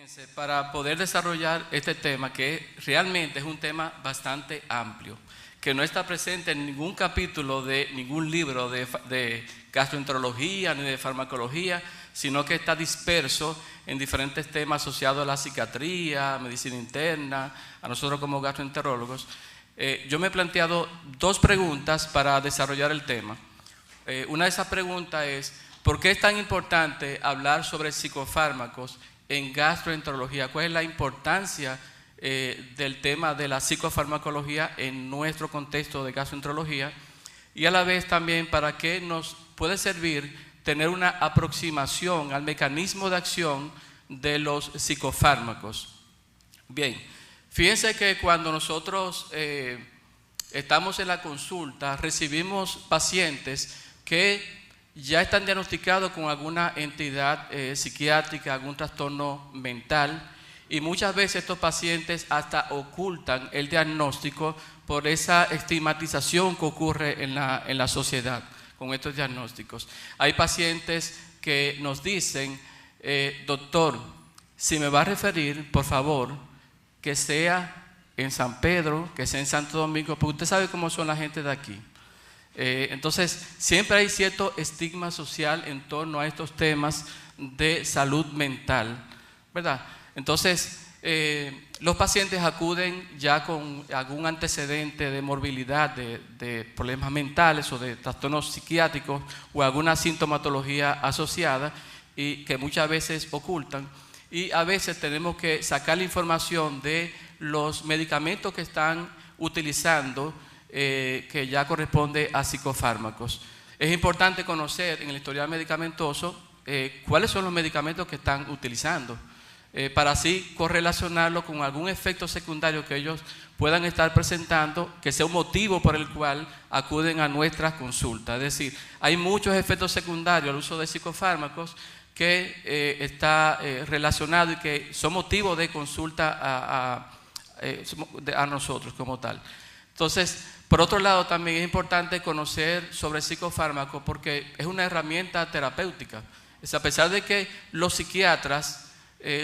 Fíjense, para poder desarrollar este tema, que realmente es un tema bastante amplio, que no está presente en ningún capítulo de ningún libro de gastroenterología ni de farmacología, sino que está disperso en diferentes temas asociados a la psiquiatría, medicina interna, a nosotros como gastroenterólogos. Yo me he planteado dos preguntas para desarrollar el tema. Una de esas preguntas es, ¿por qué es tan importante hablar sobre psicofármacos en gastroenterología? ¿Cuál es la importancia del tema de la psicofarmacología en nuestro contexto de gastroenterología? Y a la vez también, ¿para qué nos puede servir tener una aproximación al mecanismo de acción de los psicofármacos? Bien, fíjense que cuando nosotros estamos en la consulta, recibimos pacientes que ya están diagnosticados con alguna entidad psiquiátrica, algún trastorno mental, y muchas veces estos pacientes hasta ocultan el diagnóstico por esa estigmatización que ocurre en la sociedad con estos diagnósticos. Hay pacientes que nos dicen, doctor, si me va a referir, por favor, que sea en San Pedro, que sea en Santo Domingo, porque usted sabe cómo son la gente de aquí. Entonces, siempre hay cierto estigma social en torno a estos temas de salud mental, ¿verdad? Entonces, los pacientes acuden ya con algún antecedente de morbilidad, de problemas mentales o de trastornos psiquiátricos o alguna sintomatología asociada y que muchas veces ocultan. Y a veces tenemos que sacar la información de los medicamentos que están utilizando, que ya corresponde a psicofármacos. Es importante conocer en el historial medicamentoso cuáles son los medicamentos que están utilizando, para así correlacionarlo con algún efecto secundario que ellos puedan estar presentando, que sea un motivo por el cual acuden a nuestras consultas. Es decir, hay muchos efectos secundarios al uso de psicofármacos que está relacionado y que son motivo de consulta a nosotros como tal. Entonces, por otro lado, también es importante conocer sobre psicofármacos porque es una herramienta terapéutica. A pesar de que los psiquiatras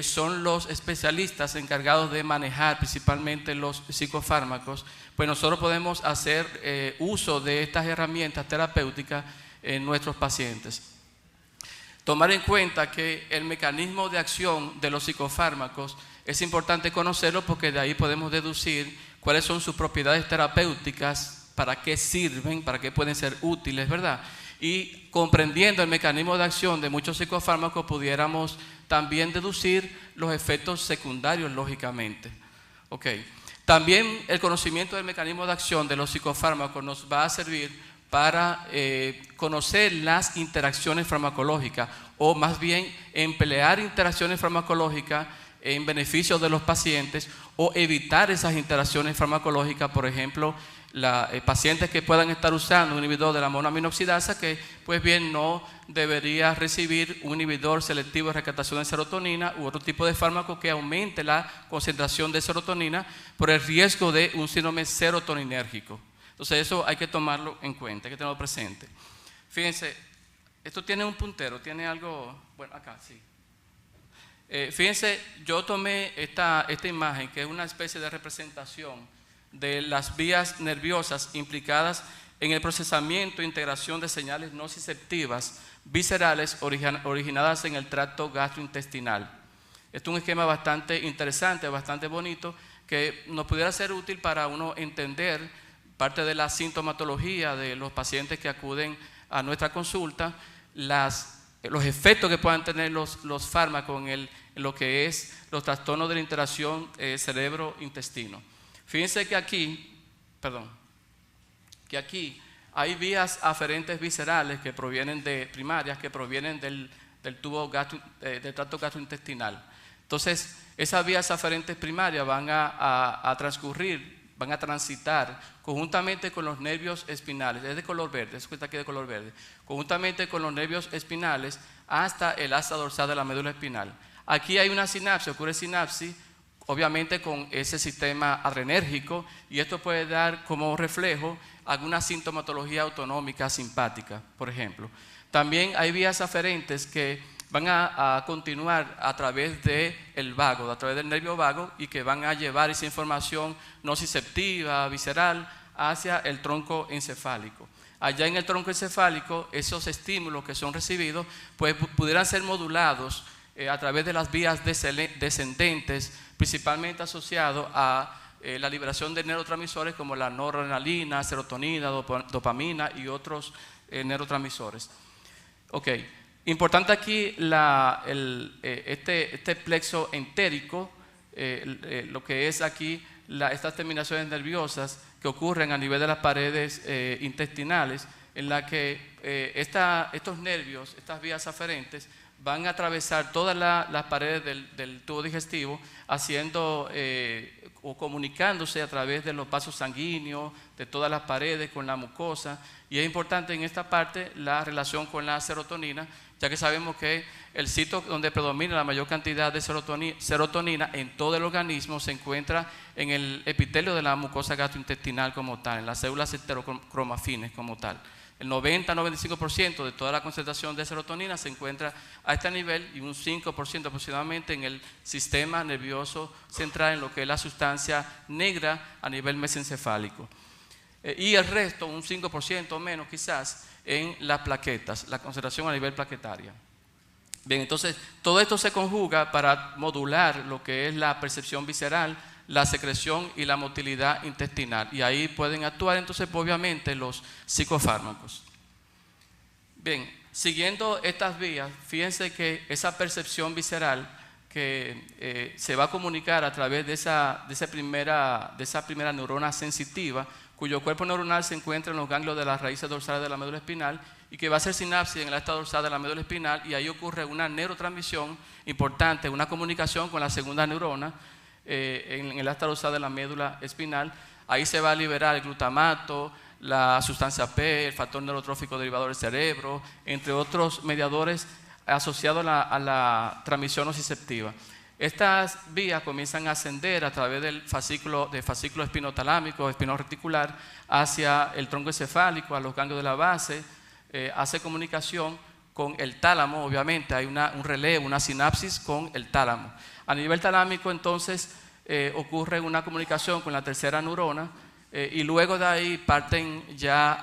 son los especialistas encargados de manejar principalmente los psicofármacos, pues nosotros podemos hacer uso de estas herramientas terapéuticas en nuestros pacientes. Tomar en cuenta que el mecanismo de acción de los psicofármacos es importante conocerlo porque de ahí podemos deducir cuáles son sus propiedades terapéuticas, para qué sirven, para qué pueden ser útiles, ¿verdad? Y comprendiendo el mecanismo de acción de muchos psicofármacos, pudiéramos también deducir los efectos secundarios, lógicamente. Okay. También el conocimiento del mecanismo de acción de los psicofármacos nos va a servir para conocer las interacciones farmacológicas, o más bien emplear interacciones farmacológicas en beneficio de los pacientes o evitar esas interacciones farmacológicas. Por ejemplo, pacientes que puedan estar usando un inhibidor de la monoaminoxidasa que pues bien no debería recibir un inhibidor selectivo de recaptación de serotonina u otro tipo de fármaco que aumente la concentración de serotonina por el riesgo de un síndrome serotoninérgico. Entonces eso hay que tomarlo en cuenta, hay que tenerlo presente. Fíjense, esto tiene un puntero, tiene algo, bueno, acá sí. Fíjense, yo tomé esta imagen que es una especie de representación de las vías nerviosas implicadas en el procesamiento e integración de señales nociceptivas viscerales originadas en el tracto gastrointestinal. Este es un esquema bastante interesante, bastante bonito, que nos pudiera ser útil para uno entender parte de la sintomatología de los pacientes que acuden a nuestra consulta, los efectos que puedan tener los fármacos en lo que es los trastornos de la interacción cerebro-intestino. Fíjense que aquí hay vías aferentes viscerales que provienen primarias que provienen del tubo del tracto gastrointestinal. Entonces, esas vías aferentes primarias van a transcurrir, van a transitar conjuntamente con los nervios espinales, es de color verde, eso está aquí de color verde, conjuntamente con los nervios espinales hasta el asa dorsal de la médula espinal. Aquí hay una sinapsis, ocurre sinapsis, obviamente con ese sistema adrenérgico, y esto puede dar como reflejo alguna sintomatología autonómica simpática, por ejemplo. También hay vías aferentes que van a continuar a través del vago, a través del nervio vago, y que van a llevar esa información nociceptiva, visceral, hacia el tronco encefálico. Allá en el tronco encefálico, esos estímulos que son recibidos, pues pudieran ser modulados a través de las vías descendentes, principalmente asociados a la liberación de neurotransmisores como la noradrenalina, serotonina, dopamina y otros neurotransmisores. Ok, importante aquí este plexo entérico, lo que es aquí estas terminaciones nerviosas que ocurren a nivel de las paredes intestinales, en la que estos nervios, estas vías aferentes, van a atravesar todas las paredes del tubo digestivo, haciendo o comunicándose a través de los vasos sanguíneos, de todas las paredes con la mucosa. Y es importante en esta parte la relación con la serotonina, ya que sabemos que el sitio donde predomina la mayor cantidad de serotonina en todo el organismo se encuentra en el epitelio de la mucosa gastrointestinal como tal, en las células heterocromafines como tal. El 90-95% de toda la concentración de serotonina se encuentra a este nivel, y un 5% aproximadamente en el sistema nervioso central, en lo que es la sustancia negra a nivel mesencefálico. Y el resto, un 5% o menos quizás, en las plaquetas, la concentración a nivel plaquetaria. Bien, entonces todo esto se conjuga para modular lo que es la percepción visceral, la secreción y la motilidad intestinal. Y ahí pueden actuar entonces obviamente los psicofármacos. Bien, siguiendo estas vías, fíjense que esa percepción visceral que se va a comunicar a través de esa primera neurona sensitiva, cuyo cuerpo neuronal se encuentra en los ganglios de las raíces dorsales de la médula espinal, y que va a hacer sinapsis en el asta dorsal de la médula espinal, y ahí ocurre una neurotransmisión importante, una comunicación con la segunda neurona en el asta dorsal de la médula espinal. Ahí se va a liberar el glutamato, la sustancia P, el factor neurotrófico derivado del cerebro, entre otros mediadores asociados a la transmisión nociceptiva. Estas vías comienzan a ascender a través del fascículo espinotalámico, espinoreticular, hacia el tronco encefálico, a los ganglios de la base, hace comunicación con el tálamo. Obviamente hay un relevo, una sinapsis con el tálamo. A nivel talámico entonces ocurre una comunicación con la tercera neurona, y luego de ahí parten ya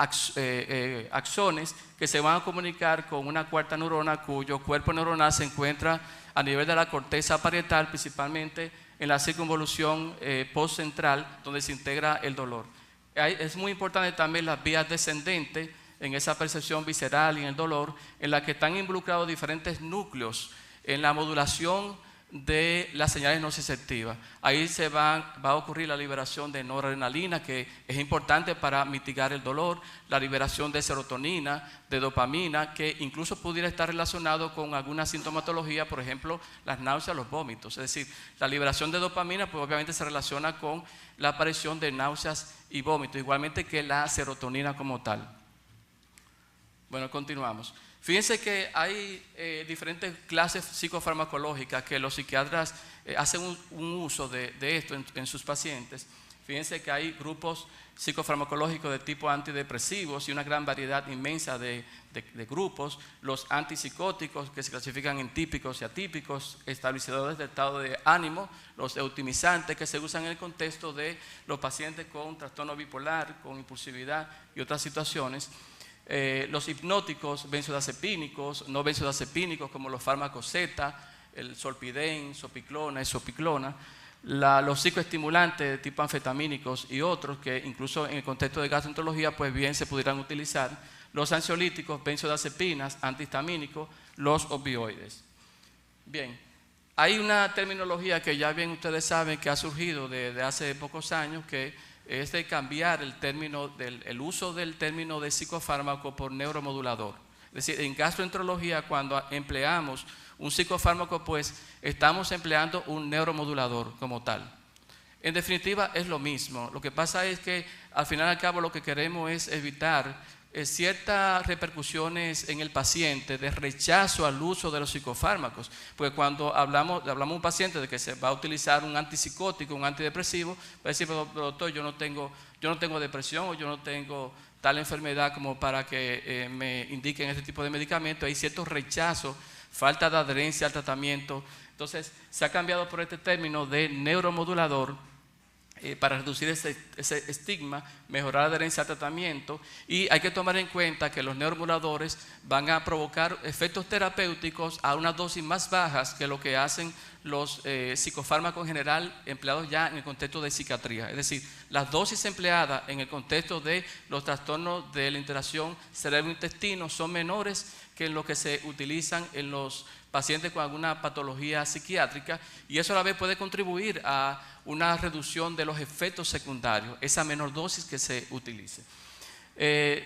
axones que se van a comunicar con una cuarta neurona, cuyo cuerpo neuronal se encuentra a nivel de la corteza parietal, principalmente en la circunvolución postcentral, donde se integra el dolor. Es muy importante también las vías descendentes en esa percepción visceral y en el dolor, en la que están involucrados diferentes núcleos en la modulación de las señales nociceptivas. Ahí va a ocurrir la liberación de noradrenalina, que es importante para mitigar el dolor, la liberación de serotonina, de dopamina, que incluso pudiera estar relacionado con alguna sintomatología, por ejemplo, las náuseas, los vómitos. Es decir, la liberación de dopamina pues obviamente se relaciona con la aparición de náuseas y vómitos, igualmente que la serotonina como tal. Bueno, continuamos. Fíjense que hay diferentes clases psicofarmacológicas que los psiquiatras hacen un uso de esto en sus pacientes. Fíjense que hay grupos psicofarmacológicos de tipo antidepresivos y una gran variedad inmensa de grupos. Los antipsicóticos, que se clasifican en típicos y atípicos, estabilizadores del estado de ánimo, los eutimizantes, que se usan en el contexto de los pacientes con trastorno bipolar, con impulsividad y otras situaciones. Los hipnóticos benzodiazepínicos, no benzodiazepínicos como los fármacos Z, el solpidem, sopiclona, esopiclona, los psicoestimulantes de tipo anfetamínicos y otros que incluso en el contexto de gastroenterología pues bien se pudieran utilizar, los ansiolíticos, benzodiazepinas, antihistamínicos, los opioides. Bien, hay una terminología que ya bien ustedes saben que ha surgido desde hace pocos años, que es de cambiar el uso del término de psicofármaco por neuromodulador. Es decir, en gastroenterología, cuando empleamos un psicofármaco, pues estamos empleando un neuromodulador como tal. En definitiva, es lo mismo. Lo que pasa es que al final y al cabo lo que queremos es evitar ciertas repercusiones en el paciente de rechazo al uso de los psicofármacos. Porque cuando hablamos de un paciente de que se va a utilizar un antipsicótico, un antidepresivo, va a decir, pero doctor, yo no tengo depresión o yo no tengo tal enfermedad como para que me indiquen este tipo de medicamentos. Hay cierto rechazo, falta de adherencia al tratamiento. Entonces se ha cambiado por este término de neuromodulador para reducir ese estigma, mejorar la adherencia al tratamiento, y hay que tomar en cuenta que los neuromoduladores van a provocar efectos terapéuticos a unas dosis más bajas que lo que hacen los psicofármacos en general empleados ya en el contexto de psiquiatría. Es decir, las dosis empleadas en el contexto de los trastornos de la interacción cerebro-intestino son menores que en lo que se utilizan en los pacientes con alguna patología psiquiátrica, y eso a la vez puede contribuir a una reducción de los efectos secundarios, esa menor dosis que se utilice.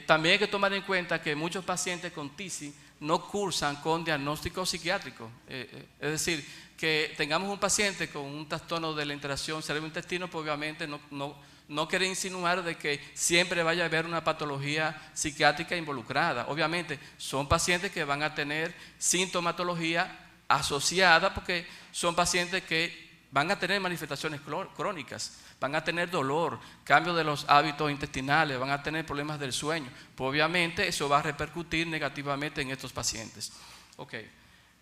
También hay que tomar en cuenta que muchos pacientes con TISI no cursan con diagnóstico psiquiátrico. Es decir, que tengamos un paciente con un trastorno de la interacción cerebro-intestino, pues obviamente no quiere insinuar de que siempre vaya a haber una patología psiquiátrica involucrada. Obviamente son pacientes que van a tener sintomatología asociada, porque son pacientes que van a tener manifestaciones crónicas, van a tener dolor, cambio de los hábitos intestinales, van a tener problemas del sueño. Pues obviamente eso va a repercutir negativamente en estos pacientes. Ok,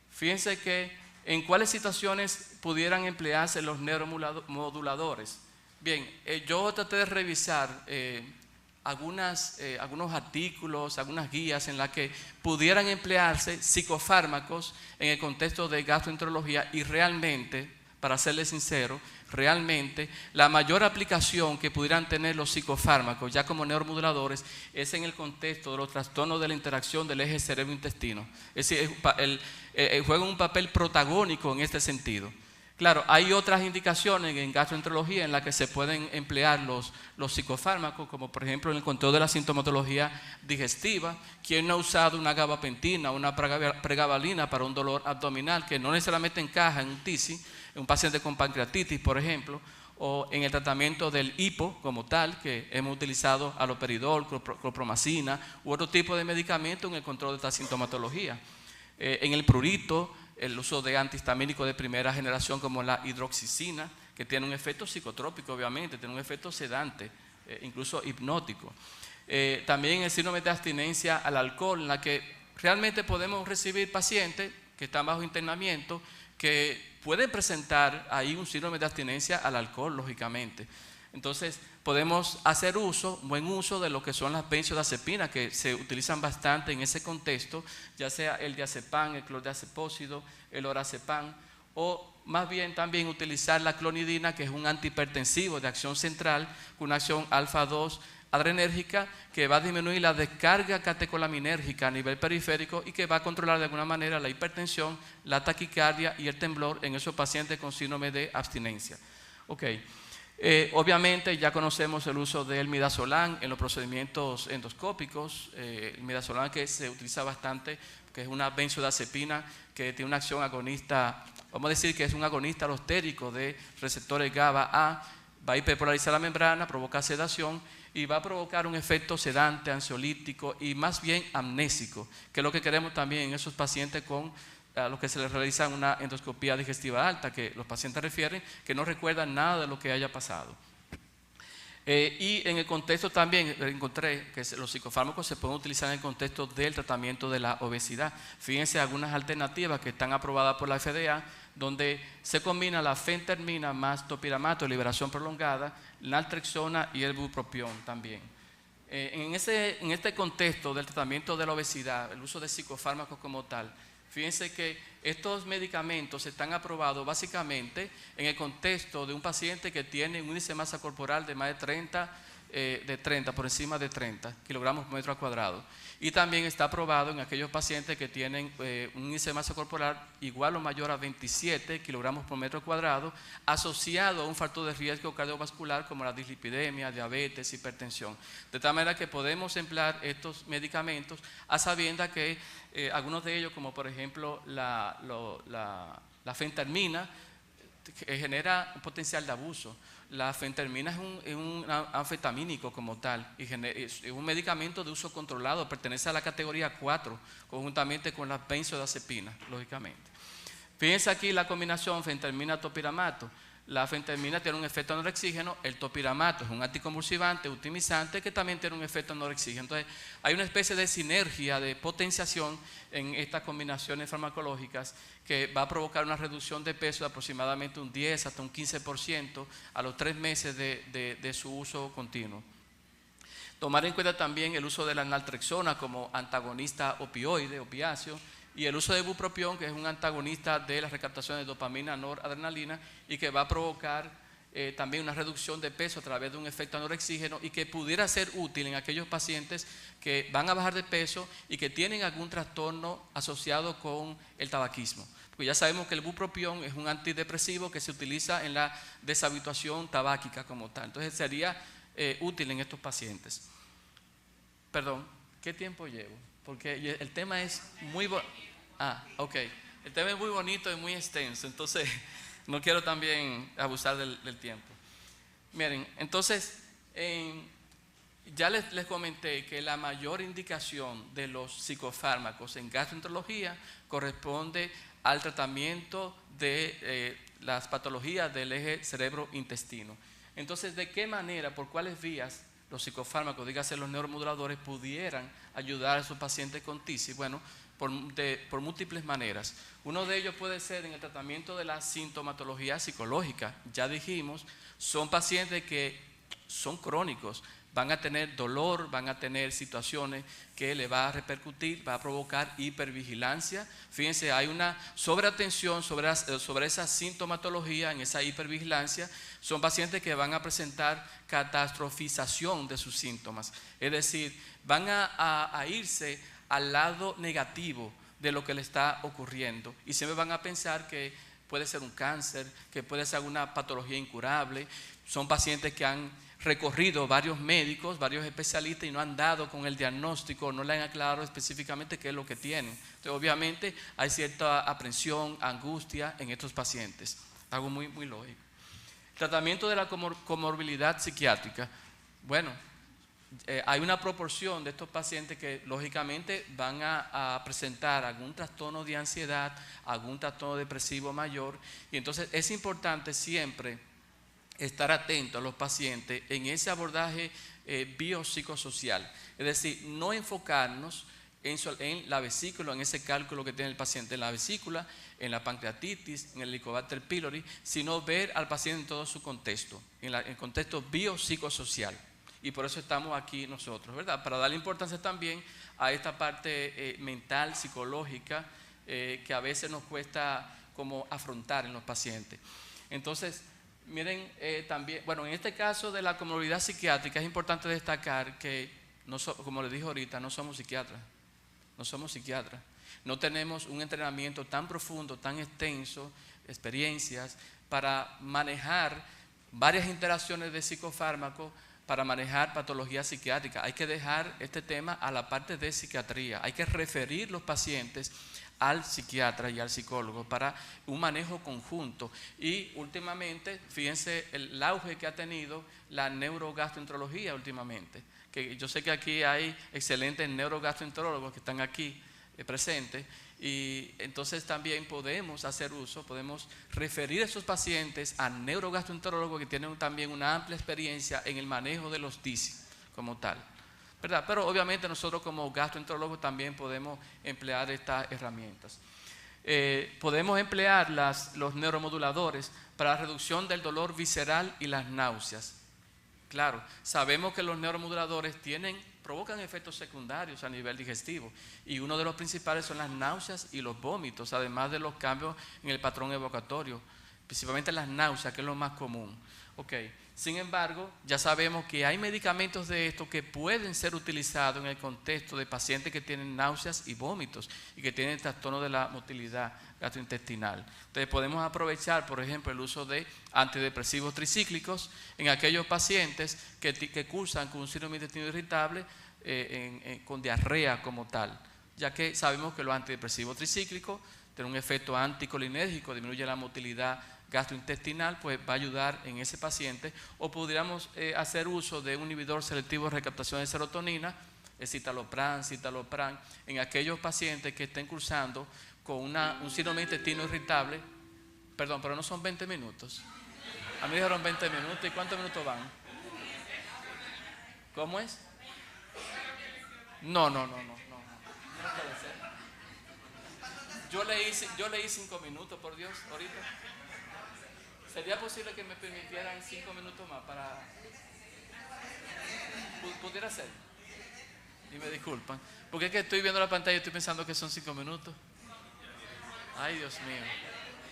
fíjense que en cuáles situaciones pudieran emplearse los neuromoduladores. Bien, yo traté de revisar algunos artículos, algunas guías en las que pudieran emplearse psicofármacos en el contexto de gastroenterología, y realmente, para serles sincero, realmente la mayor aplicación que pudieran tener los psicofármacos ya como neuromoduladores es en el contexto de los trastornos de la interacción del eje cerebro-intestino. Es decir, juegan un papel protagónico en este sentido. Claro, hay otras indicaciones en gastroenterología en las que se pueden emplear los psicofármacos, como por ejemplo en el control de la sintomatología digestiva. ¿Quién no ha usado una gabapentina o una pregabalina para un dolor abdominal que no necesariamente encaja en un TISI, en un paciente con pancreatitis, por ejemplo, o en el tratamiento del hipo como tal, que hemos utilizado aloperidol, clopromacina u otro tipo de medicamento en el control de esta sintomatología? En el prurito, el uso de antihistamínicos de primera generación como la hidroxicina, que tiene un efecto psicotrópico, obviamente, tiene un efecto sedante, incluso hipnótico. También el síndrome de abstinencia al alcohol, en la que realmente podemos recibir pacientes que están bajo internamiento que pueden presentar ahí un síndrome de abstinencia al alcohol, lógicamente. Entonces, podemos hacer buen uso de lo que son las benzodiazepinas, que se utilizan bastante en ese contexto, ya sea el diazepam, el clordiazepósido, el orazepam, o más bien también utilizar la clonidina, que es un antihipertensivo de acción central, con una acción alfa-2 adrenérgica, que va a disminuir la descarga catecolaminérgica a nivel periférico y que va a controlar de alguna manera la hipertensión, la taquicardia y el temblor en esos pacientes con síndrome de abstinencia. Okay. Obviamente ya conocemos el uso del midazolam en los procedimientos endoscópicos. El midazolam, que se utiliza bastante, que es una benzodiazepina que tiene una acción agonista, vamos a decir que es un agonista alostérico de receptores GABA-A, va a hiperpolarizar la membrana, provoca sedación y va a provocar un efecto sedante, ansiolítico y más bien amnésico, que es lo que queremos también en esos pacientes a los que se les realiza una endoscopía digestiva alta, que los pacientes refieren que no recuerdan nada de lo que haya pasado. Y en el contexto también encontré que los psicofármacos se pueden utilizar en el contexto del tratamiento de la obesidad. Fíjense algunas alternativas que están aprobadas por la FDA, donde se combina la fentermina más topiramato de liberación prolongada, naltrexona y el bupropión también. En este contexto del tratamiento de la obesidad, el uso de psicofármacos como tal, fíjense que estos medicamentos están aprobados básicamente en el contexto de un paciente que tiene un índice de masa corporal de más de 30, por encima de 30 kilogramos por metro cuadrado. Y también está aprobado en aquellos pacientes que tienen un índice de masa corporal igual o mayor a 27 kilogramos por metro cuadrado, asociado a un factor de riesgo cardiovascular como la dislipidemia, diabetes, hipertensión. De tal manera que podemos emplear estos medicamentos a sabiendas que algunos de ellos, como por ejemplo la fentermina, genera un potencial de abuso. La fentermina es un anfetamínico como tal y es un medicamento de uso controlado, pertenece a la categoría 4, conjuntamente con la benzodiazepina, lógicamente. Fíjense aquí la combinación fentermina-topiramato. La fentermina tiene un efecto anorexígeno, el topiramato es un anticonvulsivante, optimizante, que también tiene un efecto anorexígeno. Entonces, hay una especie de sinergia, de potenciación en estas combinaciones farmacológicas que va a provocar una reducción de peso de aproximadamente un 10 hasta un 15% a los 3 meses de su uso continuo. Tomar en cuenta también el uso de la naltrexona como antagonista opioide, opiáceo, y el uso de bupropión, que es un antagonista de la recaptación de dopamina, noradrenalina, y que va a provocar también una reducción de peso a través de un efecto anorexígeno y que pudiera ser útil en aquellos pacientes que van a bajar de peso y que tienen algún trastorno asociado con el tabaquismo. Porque ya sabemos que el bupropión es un antidepresivo que se utiliza en la deshabituación tabáquica como tal. Entonces sería útil en estos pacientes. Perdón, ¿qué tiempo llevo? Porque el tema es muy ok. El tema es muy bonito y muy extenso, entonces no quiero también abusar del tiempo. Miren, entonces ya les comenté que la mayor indicación de los psicofármacos en gastroenterología corresponde al tratamiento de las patologías del eje cerebro-intestino. Entonces, ¿de qué manera, por cuáles vías los psicofármacos, dígase los neuromoduladores, pudieran ayudar a esos pacientes con tisis? Bueno, por múltiples maneras. Uno de ellos puede ser en el tratamiento de la sintomatología psicológica. Ya dijimos, son pacientes que son crónicos, van a tener dolor, van a tener situaciones que le va a repercutir, va a provocar hipervigilancia. Fíjense, hay una sobreatención sobre esa sintomatología, en esa hipervigilancia. Son pacientes que van a presentar catastrofización de sus síntomas, es decir, van a irse al lado negativo de lo que le está ocurriendo y siempre van a pensar que puede ser un cáncer, que puede ser alguna patología incurable. Son pacientes que han recorrido varios médicos, varios especialistas y no han dado con el diagnóstico, no le han aclarado específicamente qué es lo que tienen. Entonces, obviamente hay cierta aprensión, angustia en estos pacientes, algo muy, muy lógico. Tratamiento de la comorbilidad psiquiátrica. Bueno, hay una proporción de estos pacientes que lógicamente van a presentar algún trastorno de ansiedad, algún trastorno depresivo mayor, y entonces es importante siempre estar atento a los pacientes en ese abordaje biopsicosocial, es decir, no enfocarnos en la vesícula, en ese cálculo que tiene el paciente en la vesícula, en la pancreatitis, en el Helicobacter pylori, sino ver al paciente en todo su contexto, en el contexto biopsicosocial. Y por eso estamos aquí nosotros, ¿verdad? Para darle importancia también a esta parte mental, psicológica, que a veces nos cuesta como afrontar en los pacientes. Entonces, miren, también, bueno, en este caso de la comorbilidad psiquiátrica es importante destacar que, como les dije ahorita, no somos psiquiatras. No somos psiquiatras. No tenemos un entrenamiento tan profundo, tan extenso, experiencias, para manejar varias interacciones de psicofármacos, para manejar patologías psiquiátricas. Hay que dejar este tema a la parte de psiquiatría. Hay que referir los pacientes al psiquiatra y al psicólogo para un manejo conjunto. Y últimamente, fíjense el auge que ha tenido la neurogastroenterología últimamente. Que yo sé que aquí hay excelentes neurogastroenterólogos que están aquí presentes, y entonces también podemos hacer uso, podemos referir a esos pacientes a neurogastroenterólogos que tienen también una amplia experiencia en el manejo de los TISI como tal, ¿verdad? Pero obviamente nosotros como gastroenterólogos también podemos emplear estas herramientas. Podemos emplear los neuromoduladores para la reducción del dolor visceral y las náuseas. Claro, sabemos que los neuromoduladores provocan efectos secundarios a nivel digestivo, y uno de los principales son las náuseas y los vómitos, además de los cambios en el patrón evocatorio, principalmente las náuseas, que es lo más común. Sin embargo, ya sabemos que hay medicamentos de estos que pueden ser utilizados en el contexto de pacientes que tienen náuseas y vómitos y que tienen trastorno de la motilidad gastrointestinal. Entonces podemos aprovechar, por ejemplo, el uso de antidepresivos tricíclicos en aquellos pacientes que cursan con un síndrome de intestino irritable con diarrea como tal, ya que sabemos que los antidepresivos tricíclicos tienen un efecto anticolinérgico, disminuye la motilidad gastrointestinal, pues va a ayudar en ese paciente. O pudiéramos hacer uso de un inhibidor selectivo de recaptación de serotonina, citalopram, en aquellos pacientes que estén cursando con un síndrome de intestino irritable. Perdón, pero no son 20 minutos. A mí dijeron 20 minutos. ¿Y cuántos minutos van? ¿Cómo es? No puede ser. Yo leí 5 minutos, por Dios, ahorita. ¿Sería posible que me permitieran 5 minutos más para... ¿Pudiera ser? Y me disculpan. Porque es que estoy viendo la pantalla y estoy pensando que son 5 minutos. Ay, Dios mío.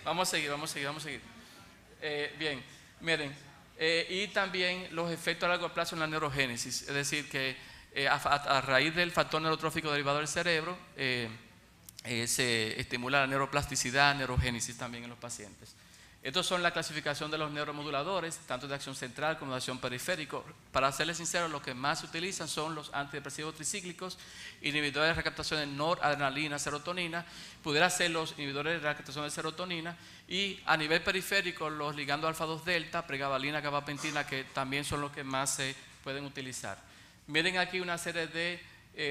Vamos a seguir. Bien, miren. Y también los efectos a largo plazo en la neurogénesis. Es decir, que a raíz del factor neurotrófico derivado del cerebro, se estimula la neuroplasticidad, neurogénesis también en los pacientes. Estos son la clasificación de los neuromoduladores, tanto de acción central como de acción periférica. Para serles sincero, los que más se utilizan son los antidepresivos tricíclicos, inhibidores de recaptación de noradrenalina, serotonina, pudiera ser los inhibidores de recaptación de serotonina, y a nivel periférico los ligandos alfa-2 delta, pregabalina, gabapentina, que también son los que más se pueden utilizar. Miren aquí una serie de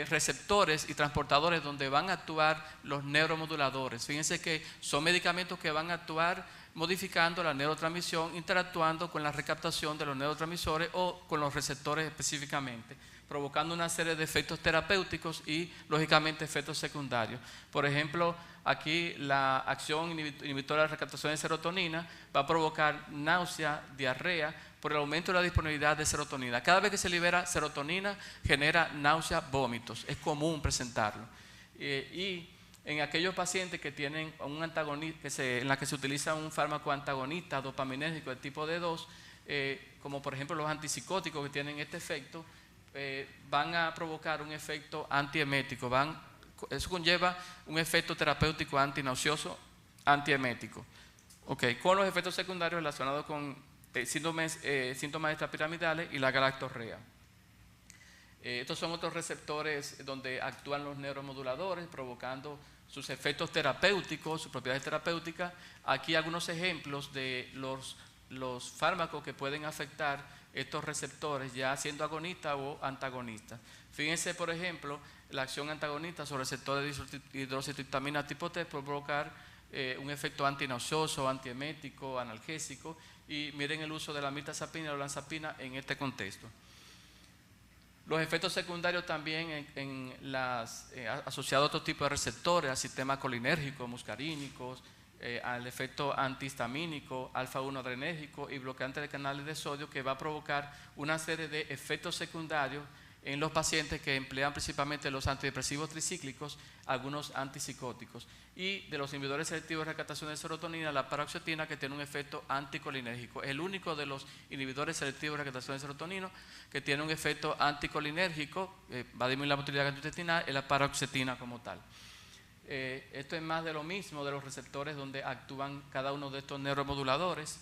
receptores y transportadores donde van a actuar los neuromoduladores. Fíjense que son medicamentos que van a actuar modificando la neurotransmisión, interactuando con la recaptación de los neurotransmisores o con los receptores específicamente, provocando una serie de efectos terapéuticos y, lógicamente, efectos secundarios. Por ejemplo, aquí la acción inhibitora de recaptación de serotonina va a provocar náusea, diarrea, por el aumento de la disponibilidad de serotonina. Cada vez que se libera serotonina, genera náusea, vómitos. Es común presentarlo. Y en aquellos pacientes que tienen un antagonista, en la que se utiliza un fármaco antagonista dopaminérgico de tipo D2, como por ejemplo los antipsicóticos que tienen este efecto, van a provocar un efecto antiemético. Eso conlleva un efecto terapéutico antinauseoso, antiemético. Con los efectos secundarios relacionados con síntomas extrapiramidales y la galactorrea. Estos son otros receptores donde actúan los neuromoduladores, provocando sus efectos terapéuticos, sus propiedades terapéuticas. Aquí algunos ejemplos de los fármacos que pueden afectar estos receptores, ya siendo agonistas o antagonistas. Fíjense, por ejemplo, la acción antagonista sobre receptores de hidroxitriptamina tipo T puede provocar un efecto antinauseoso, antiemético, analgésico, y miren el uso de la mirtazapina y la olanzapina en este contexto. Los efectos secundarios también asociados a otro tipo de receptores, al sistema colinérgico, muscarínicos, al efecto antihistamínico, alfa-1 adrenérgico y bloqueante de canales de sodio, que va a provocar una serie de efectos secundarios en los pacientes que emplean principalmente los antidepresivos tricíclicos, algunos antipsicóticos, y de los inhibidores selectivos de recaptación de serotonina, la paroxetina, que tiene un efecto anticolinérgico. Es el único de los inhibidores selectivos de recaptación de serotonina que tiene un efecto anticolinérgico, va a disminuir la motilidad gastrointestinal, es la paroxetina como tal. Esto es más de lo mismo de los receptores donde actúan cada uno de estos neuromoduladores.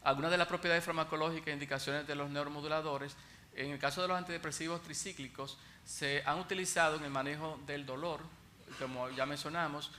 Algunas de las propiedades farmacológicas e indicaciones de los neuromoduladores, en el caso de los antidepresivos tricíclicos, se han utilizado en el manejo del dolor, como ya mencionamos,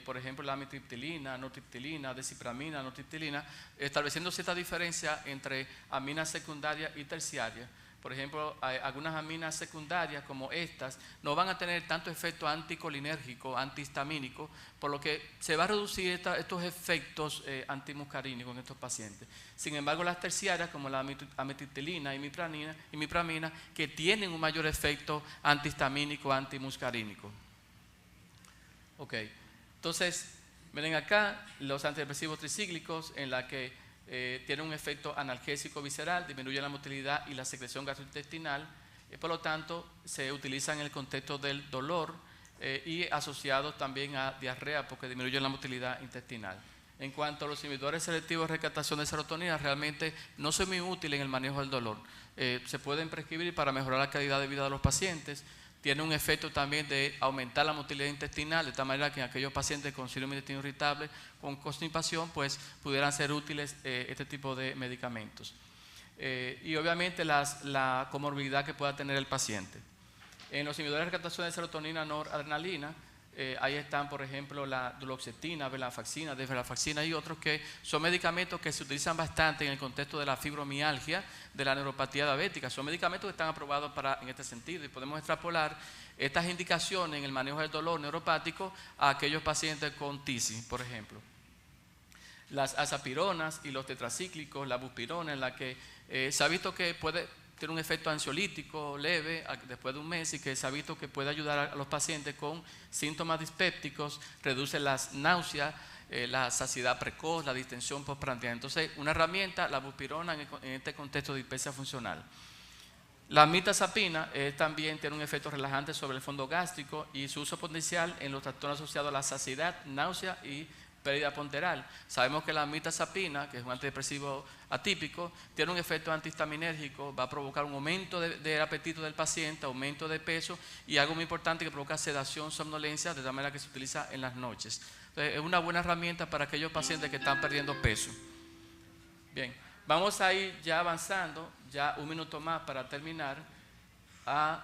por ejemplo la amitriptilina, nortriptilina, desipramina, nortriptilina, estableciendo cierta diferencia entre aminas secundarias y terciarias. Por ejemplo, algunas aminas secundarias como estas no van a tener tanto efecto anticolinérgico, antihistamínico, por lo que se va a reducir estos efectos antimuscarínicos en estos pacientes. Sin embargo, las terciarias como la amitriptilina y imipramina, que tienen un mayor efecto antihistamínico, antimuscarínico. Entonces, miren acá los antidepresivos tricíclicos en la que tiene un efecto analgésico visceral, disminuye la motilidad y la secreción gastrointestinal, por lo tanto se utiliza en el contexto del dolor y asociados también a diarrea porque disminuye la motilidad intestinal. En cuanto a los inhibidores selectivos de recaptación de serotonina, realmente no son muy útiles en el manejo del dolor. Se pueden prescribir para mejorar la calidad de vida de los pacientes. Tiene un efecto también de aumentar la motilidad intestinal, de tal manera que en aquellos pacientes con síndrome de intestino irritable, con constipación, pues pudieran ser útiles este tipo de medicamentos. Y obviamente la comorbilidad que pueda tener el paciente. En los inhibidores de recaptación de serotonina, noradrenalina, Ahí están, por ejemplo, la duloxetina, venlafaxina, desvenlafaxina y otros que son medicamentos que se utilizan bastante en el contexto de la fibromialgia, de la neuropatía diabética. Son medicamentos que están aprobados en este sentido y podemos extrapolar estas indicaciones en el manejo del dolor neuropático a aquellos pacientes con tisis, por ejemplo. Las azapironas y los tetracíclicos, la buspirona, en la que se ha visto que tiene un efecto ansiolítico leve después de un mes y que se ha visto que puede ayudar a los pacientes con síntomas dispépticos, reduce las náuseas, la saciedad precoz, la distensión postprandial. Entonces, una herramienta, la buspirona en este contexto de dispepsia funcional. La mirtazapina también tiene un efecto relajante sobre el fondo gástrico y su uso potencial en los trastornos asociados a la saciedad, náusea y pérdida ponderal. Sabemos que la mirtazapina, que es un antidepresivo atípico, tiene un efecto antihistaminérgico, va a provocar un aumento del apetito del paciente, aumento de peso y algo muy importante que provoca sedación, somnolencia, de tal manera que se utiliza en las noches. Entonces, es una buena herramienta para aquellos pacientes que están perdiendo peso. Bien, vamos a ir ya avanzando, ya un minuto más para terminar a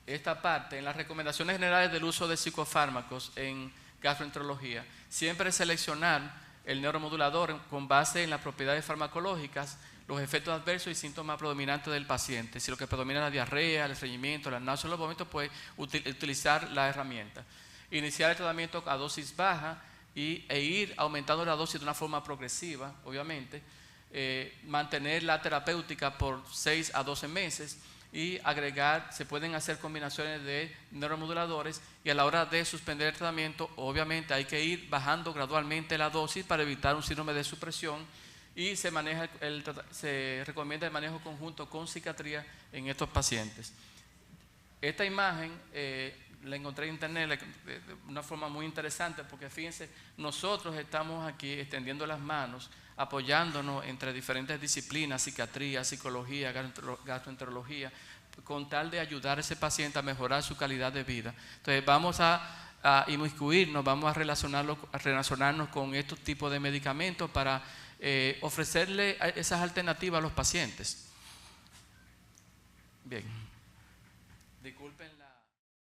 esta parte, en las recomendaciones generales del uso de psicofármacos en gastroenterología. Siempre seleccionar el neuromodulador con base en las propiedades farmacológicas, los efectos adversos y síntomas predominantes del paciente. Si lo que predomina es la diarrea, el estreñimiento, la náusea, los vómitos, pues utilizar la herramienta. Iniciar el tratamiento a dosis baja e ir aumentando la dosis de una forma progresiva, obviamente. Mantener la terapéutica por 6 a 12 meses y agregar, se pueden hacer combinaciones de neuromoduladores y a la hora de suspender el tratamiento, obviamente hay que ir bajando gradualmente la dosis para evitar un síndrome de supresión y se recomienda el manejo conjunto con psiquiatría en estos pacientes. Esta imagen la encontré en internet de una forma muy interesante porque fíjense, nosotros estamos aquí extendiendo las manos, apoyándonos entre diferentes disciplinas, psiquiatría, psicología, gastroenterología, con tal de ayudar a ese paciente a mejorar su calidad de vida. Entonces vamos a inmiscuirnos, vamos a relacionarnos con estos tipos de medicamentos para ofrecerle esas alternativas a los pacientes. Bien, disculpen